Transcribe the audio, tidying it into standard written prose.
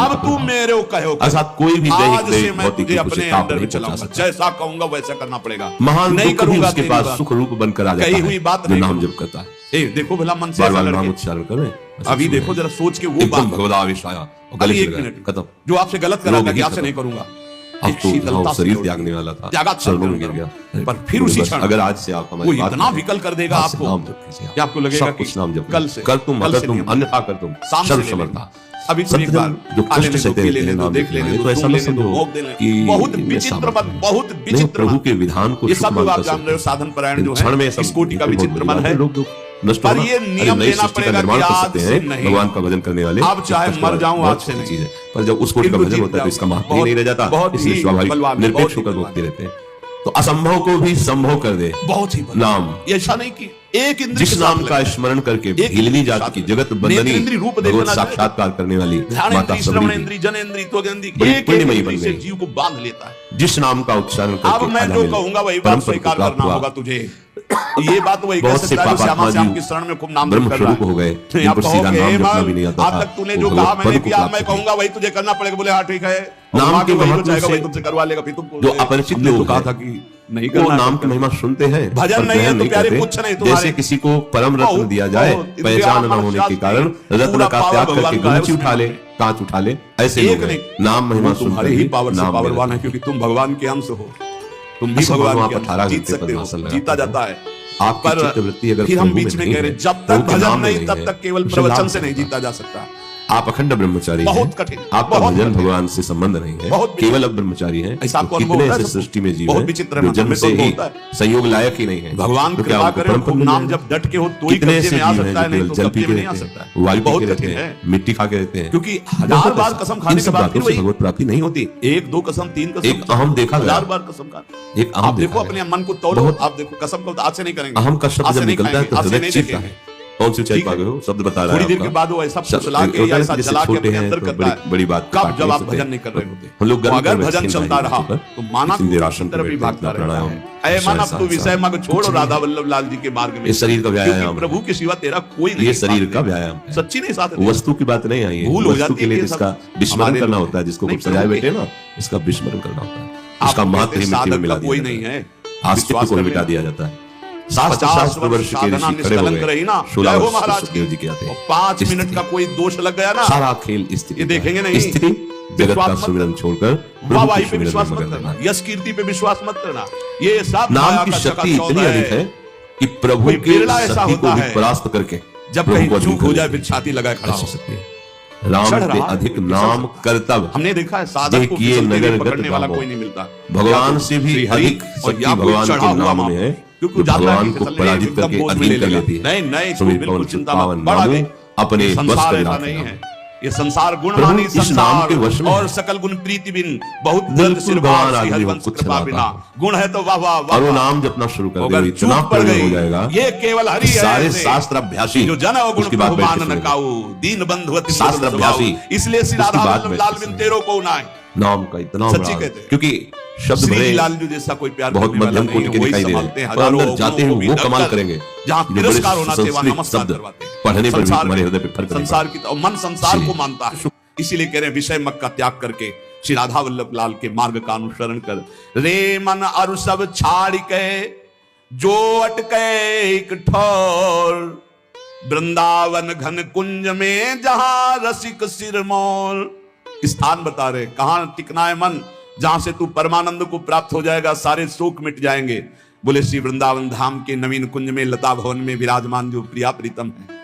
अब तू मेरे को कहो अर्थात कोई भी आज दैहिक से दैहिक मैं भौतिक तुझे रूप से अपने ताप अंडर नहीं में पहुंचा चलाऊंगा, सकता। जैसा कहूंगा वैसा करना पड़ेगा। महान नहीं दुख भी करूंगा उसके तेरी पास बात। सुख रूप बनकर आ जाता कही है हुई बात जो नहीं नाम करूंगा। जप करता है। ए देखो भला मन से बार ऐसा बार नाम लड़के उच्चारण करें, अभी देखो जरा सोच के वो एकदम बात भगवद आवेश आया और गले अभी से एक लगा, मिनट खत्म। जो आपसे गलत करा रोग था ही कि आपसे खत्म। नहीं करूंगा, अब एक तो शीतलता हाँ, से शरीर छोड़ त्यागने दिया। वाला था, त्यागा चरणों में गिर गया। पर फिर उसी क्षण अगर आज से आप वो हमारी बात इतना करें, विकल कर देगा आज से आपको नाम जप कीजिए, कि आपको लगेगा सब कुछ कि नाम जप कल से कर तुम कल अगर से तुम नियम। अन्यथा कर तुम शाम से सर्व ले समर्था लेंगे। अभी तुम एक बार जो खा लेने कष्ट दो, सहते पी रहते लेने हैं दो, नाम देख लेने लेने वाले, दो, तो ऐसा सुन मत लेने दो, समझो भोग लेने कि बहुत मैं विचित्र सामर्थ्य मन, बहुत नहीं, विचित्र प्रभु मन। के विधान को ये शुभ सब मान आप कर जान रहे हो, सकते हैं। साधन परायण जो क्षण में है सब इस कोटि का बहुत विचित्र बड़ी मन बात है। लोग नष्ट पर होना। ये अरे नियम नई लेना सृष्टि का पड़ेगा निर्माण कि कर आज सकते से हैं नहीं, भगवान का भजन करने वाले। अब चाहे मर जाऊं आज से नहीं। चीज है, पर जब उस कोटि का किंतु भजन जीत होता है तो इसका जाओ, महत्व ही नहीं रह जाता, बहुत इसलिए ही स्वाभाविक बलवान है, निरपेक्ष बहुत ही होकर बलवान भोगते रहते हैं। तो असंभव को भी संभव कर दे बहुत ही बलवान। नाम। ये ऐसा नहीं कि एक इंद्र जिस नाम का स्मरण करके एक हिलनी साथ जाति की में। जगत बंदनी नेत्रेंद्रिय रूप देखना भगवत साक्षात्कार करने वाली ध्यान माता इंद्री, श्रवण सबरी इंद्री, जनेंद्री, त्वगेंद्री, बड़ी एक पुण्यमयी इंद्री बन से गई। जीव को बांध लेता है। जिस नाम का उच्चारण अब करके मैं खाजा जो मिले, कहूंगा वही परम बात पद को स्वीकार प्राप्त करना हुआ। होगा तुझे। ये बात वही कह बहुत से सकता है जो श्यामा पापात्मा श्याम जीव की शरण में खूब नाम ब्रह्म जप कर रहा स्वरूप हो गए, है। आप जिनको सीधा कहोगे नाम जपना "हे भी नहीं आता आज था, तक तूने वो जो भगवत कहा पद मैंने को किया, प्राप्त मैं किए। कहूंगा वही तुझे करना पड़ेगा। बोले हाँ ठीक है, नाम वहां के के वही हो महत्व जाएगा, से वही तुमसे करवा लेगा। फिर तुम जो अपरिचित हमने तो लोग कहा हैं, था कि नहीं वो करना नाम की महिमा सुनते हैं भजन पर नहीं है ग्रहण तो प्यारे करते। कुछ नहीं तुम्हारे। जैसे किसी को परम रत्न बहुत, दिया जाए, बहुत, पहचान न इंद्रिया होने के मनस्यास्ति, कारण रत्न पूरा का पावर त्याग भगवान करके का है गुंची उसमें। उठा ले, कांच उठा ले, ऐसे एक लोग नहीं, हैं। नाम महिमा वो सुनकर तुम्हारी ही पावर से नाम पावरवान लेना है, क्योंकि तुम भगवान के अंश हो। तुम भी असंभव भगवान वहाँ के पर अंश 18 जीत घंटे सकते हो, पद्मासन लगाते जीता हैं। जाता है। आपकी पर चित्तवृत्ति अगर फिर हम प्रभु में बीच में नहीं कह रहे है, जब प्रभु तक के भजन नाम में नहीं तब है, तक केवल उसे प्रवचन लाभ से नहीं होगा। जीता जा सकता। आप अखंड ब्रह्मचारी हैं, बहुत कठिन, आपका बहुत भजन कठिन। भगवान से संबंध नहीं है, बहुत केवल अब ब्रह्मचारी हैं। ऐसा आपको अनुभव कितने होता है ऐसे सबको? सृष्टि में जीव बहुत हैं विचित्र है, जो मतलब जन्म हमें से तो ही होता है। संयोग लायक ही नहीं है। भगवान तो क्या कृपा उनको करे, परम पद खूब मिल नाम जाएगा? जब डट के हो तो ही कितने कब्जे ऐसे में आ जीव हैं सकता है, जो नहीं केवल तो जल कब्जे पी के में नहीं आ रहते सकता हैं, है। वायु पी बहुत के कठिन रहते है, हैं, मिट्टी खा के रहते हैं, क्योंकि बहुत हजार बार ऐसा। कसम इन खाने के सब बाद बातों फिर से वही भगवत प्राप्ति नहीं होती। एक दो कसम, तीन कसम, एक अहम देखा गया, हजार बार कसम खा। एक अहम आप देखो देखा अपने गया। मन को तोड़ो, बहुत आप देखो कसम को आज से नहीं करेंगे, अहम का शब्द आज से जब नहीं निकलता है खाएंगे, तो आज से हृदय नहीं चीरता देखेंगे। है। कौन सी ऊंचाई ठीक है। पागे हो, शब्द बता रहा है थोड़ी देर आपका। के बाद वो ऐसा शब्द- फुसला के या ऐसा जैसे जला के छोटे अपने हैं अंदर तो करता है, बड़ी बात कब काट जब नहीं आप सकते। भजन नहीं कर रहे होते। हम लोग तो गर्व अगर कर भजन बैठे चलता हैं रहा पर तो माना इस निराशन तरफ पे ही बैठे भागता अपना रहता प्राणायाम, है। ऐ मन अब तू विषय मग छोड़ राधा वल्लभ लाल जी के मार्ग में, ये शरीर का व्यायाम क्योंकि है। प्रभु के सिवा तेरा कोई नहीं। ये शरीर का व्यायाम है। सच्ची नहीं साथ है। वस्तु की बात नहीं आई है, भूल हो वस्तु जाती के लिए है, ये जिसका सब विस्मरण हमारे करना लोग होता है, जिसको नहीं, खूब सजाए प्रभु बैठे ना, इसका विस्मरण करना होता है। आप इसका कहते महत्व हैं ही मिट्टी में साधक मिला का दिया कोई जाता नहीं है, है, आस्तिक विश्वास को कर मिटा ले। दिया जाता है। 60 50 वर्ष के साधना ऋषि खड़े हो निष्कलंक रही ना, गए, 16 जय हो वर्ष महाराज सुखदेव की। जी के आते और हैं। 5 मिनट का कोई दोष लग गया ना, सारा खेल स्त्री ये का देखेंगे है। नहीं। स्त्री जगत विश्वास का मत सुमिरन छोड़कर प्रभु वाहवाही के पे सुमिरन विश्वास में मत मगन करना, रहना। यश कीर्ति पे विश्वास मत करना। ये सब नाम माया की का शक्ति चकाचौंध इतनी अधिक है कि प्रभु कोई की बिरला ऐसा शक्ति को होता भी है, परास्त करके जब प्रभु कहीं को चूक हो अधिक जाए कर फिर छाती लगाए खड़ा ऐसी हो। शक्ति है। राम चढ़ के रहा है, अधिक ये नाम सब करतब हमने देखा है, साधक को किए फिसलते हुए नगर पकड़ने गत वाला गावो। कोई नहीं मिलता। भगवान या से भी श्री हरि अधिक और शक्ति या कोई भगवान चढ़ा के हुआ नाम मामा। में है, क्योंकि जो जानता है भगवान कि को फिसलने पराजित एकदम करके बोझ में अधीन ले कर लेगा। लेती है। नहीं नहीं, सुमिर बिल्कुल पवन चिंता पावन मत, बढ़ा नामो, दे। अपने ये बस संसार कर ऐसा राखे नहीं नाम। है, ये संसार प्रभु गुणवानी इस नाम संसार के वश में और है। सकल गुण प्रीति बिन बहुत बिल्कुल दर्द सिर भगवान बार श्री आदमी हरिवंश को कुछ कृपा चलाता बिना। है। गुण है तो वाह वाह वाह और वो वाह। नाम जपना शुरू कर अगर दे, चूक इतना पड़ प्रबल हो गई, जाएगा ये केवल हरि कि है सारे ऐसे। शास्त्र अभ्यासी जो जन अवगुण उसकी बात प्रभु बैठ मान के न सुनेंगे। काऊ, दीन बंधुवति शास्त्र मधुर अभ्यासी स्वभाव। इसलिए श्री उसकी राधा बात वल्लभ बैठ लाल के बिन सुनेंगे। तेरो को ना है। नाम का इतना सच्ची बड़ा, कहते हैं। क्योंकि शब्द श्री भरे लाल जी जैसा कोई प्यार बहुत करने वाला मध्यम नहीं कोटि है, के वही दिखाई दे रहे संभालते हैं, हैं पर अंदर हजारों जाते अवगुणों हुए को वो भी कमाल डरकर। करेंगे। जहाँ जो बड़े तिरस्कार होना चाहिए वहाँ संस्कृत नमस्कार शब्द करवाते हैं। पढ़ने पर भी संसार तुम्हारे की- हृदय पे फर्क नहीं संसार पड़ता। की और मन संसार जी। को मानता है, इसीलिए कह रहे हैं विषय मग का त्याग करके श्री राधा वल्लभ लाल के मार्ग का अनुसरण कर। रे मन अरु सब छाड़ के जो अटके एक ठोर, वृंदावन घन कुंज में जहां रसिक सिरमौर। स्थान बता रहे कहां टिकना है मन, जहां से तू परमानंद को प्राप्त हो जाएगा, सारे शोक मिट जाएंगे। बोले श्री वृंदावन धाम के नवीन कुंज में लता भवन में विराजमान जो प्रिया प्रीतम है,